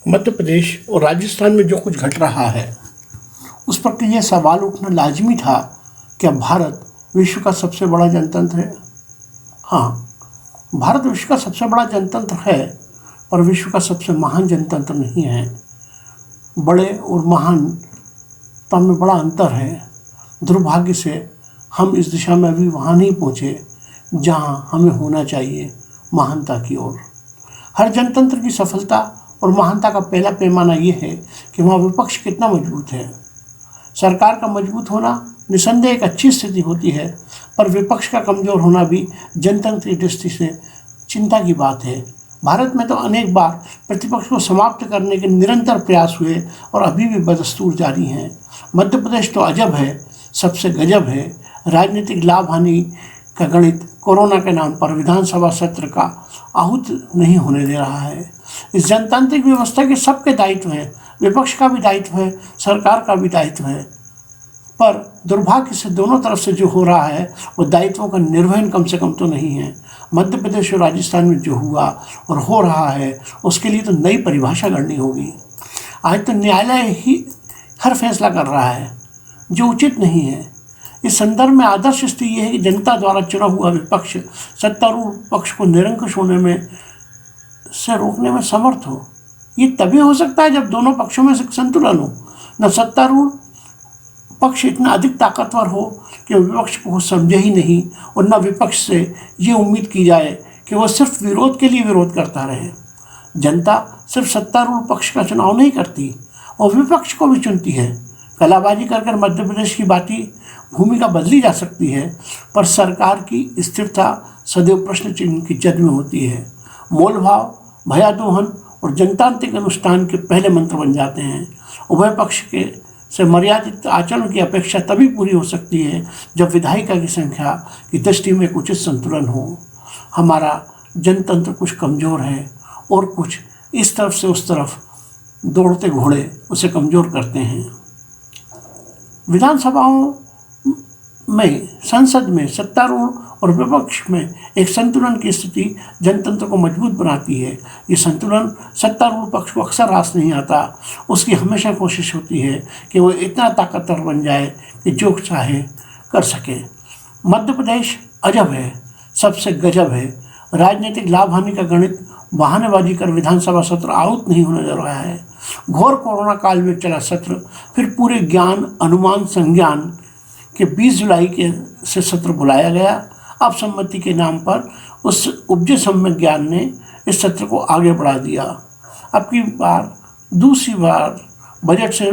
मध्य प्रदेश और राजस्थान में जो कुछ घट रहा है उस पर यह सवाल उठना लाजमी था, क्या भारत विश्व का सबसे बड़ा जनतंत्र है? हाँ, भारत विश्व का सबसे बड़ा जनतंत्र है, पर विश्व का सबसे महान जनतंत्र नहीं है। बड़े और महानता में बड़ा अंतर है। दुर्भाग्य से हम इस दिशा में अभी वहाँ नहीं पहुँचे जहाँ हमें होना चाहिए, महानता की ओर। हर जनतंत्र की सफलता और महानता का पहला पैमाना ये है कि वहाँ विपक्ष कितना मजबूत है। सरकार का मजबूत होना निसंदेह एक अच्छी स्थिति होती है, पर विपक्ष का कमज़ोर होना भी जनतंत्र की दृष्टि से चिंता की बात है। भारत में तो अनेक बार प्रतिपक्ष को समाप्त करने के निरंतर प्रयास हुए और अभी भी बदस्तूर जारी हैं। मध्य प्रदेश तो अजब है, सबसे गजब है। राजनीतिक लाभ हानि का गणित कोरोना के नाम पर विधानसभा सत्र का आहूत नहीं होने दे रहा है। इस जनतांत्रिक व्यवस्था के सबके दायित्व हैं, विपक्ष का भी दायित्व है, सरकार का भी दायित्व है, पर दुर्भाग्य से दोनों तरफ से जो हो रहा है वो दायित्वों का निर्वहन कम से कम तो नहीं है। मध्य प्रदेश और राजस्थान में जो हुआ और हो रहा है उसके लिए तो नई परिभाषा गढ़नी होगी। आज तो न्यायालय ही हर फैसला कर रहा है जो उचित नहीं है। इस संदर्भ में आदर्श स्थिति यह है कि जनता द्वारा चुना हुआ विपक्ष सत्तारूढ़ पक्ष को निरंकुश होने में से रोकने में समर्थ हो। ये तभी हो सकता है जब दोनों पक्षों में संतुलन हो। न सत्तारूढ़ पक्ष इतना अधिक ताकतवर हो कि विपक्ष को समझे ही नहीं, और न विपक्ष से ये उम्मीद की जाए कि वह सिर्फ विरोध के लिए विरोध करता रहे। जनता सिर्फ सत्तारूढ़ पक्ष का चुनाव नहीं करती और विपक्ष को भी चुनती है। कलाबाजी कर मध्य प्रदेश की बाती भूमिका बदली जा सकती है, पर सरकार की स्थिरता सदैव प्रश्न चिन्ह की जद में होती है। मोल भाव, भयादोहन और जनतांत्रिक अनुष्ठान के पहले मंत्र बन जाते हैं। उभय पक्ष के से मर्यादित आचरण की अपेक्षा तभी पूरी हो सकती है जब विधायिका की संख्या की दृष्टि में एक उचित संतुलन हो। हमारा जनतंत्र कुछ कमज़ोर है और कुछ इस तरफ से उस तरफ दौड़ते घोड़े उसे कमज़ोर करते हैं। विधानसभाओं में, संसद में सत्तारूढ़ और विपक्ष में एक संतुलन की स्थिति जनतंत्र को मजबूत बनाती है। ये संतुलन सत्तारूढ़ पक्ष को अक्सर रास नहीं आता। उसकी हमेशा कोशिश होती है कि वो इतना ताकतवर बन जाए कि जो चाहे कर सके। मध्य प्रदेश अजब है, सबसे गजब है। राजनीतिक लाभ हानि का गणित बहानेबाजी कर विधानसभा सत्र आहूत नहीं होने दे रहा है। घोर कोरोना काल में चला सत्र, फिर पूरे ज्ञान अनुमान संज्ञान के 20 जुलाई के से सत्र बुलाया गया। अब सम्मति के नाम पर उस उपजे सम्यक ज्ञान ने इस सत्र को आगे बढ़ा दिया। अब की बार दूसरी बार बजट से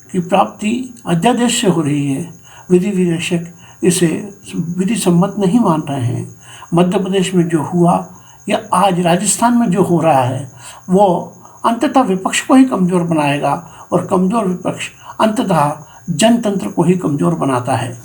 की प्राप्ति अध्यादेश से हो रही है। विधि विशेषज्ञ इसे विधि सम्मत नहीं मान रहे हैं। मध्य प्रदेश में जो हुआ या आज राजस्थान में जो हो रहा है वो अंततः विपक्ष को ही कमज़ोर बनाएगा, और कमज़ोर विपक्ष अंततः जनतंत्र को ही कमज़ोर बनाता है।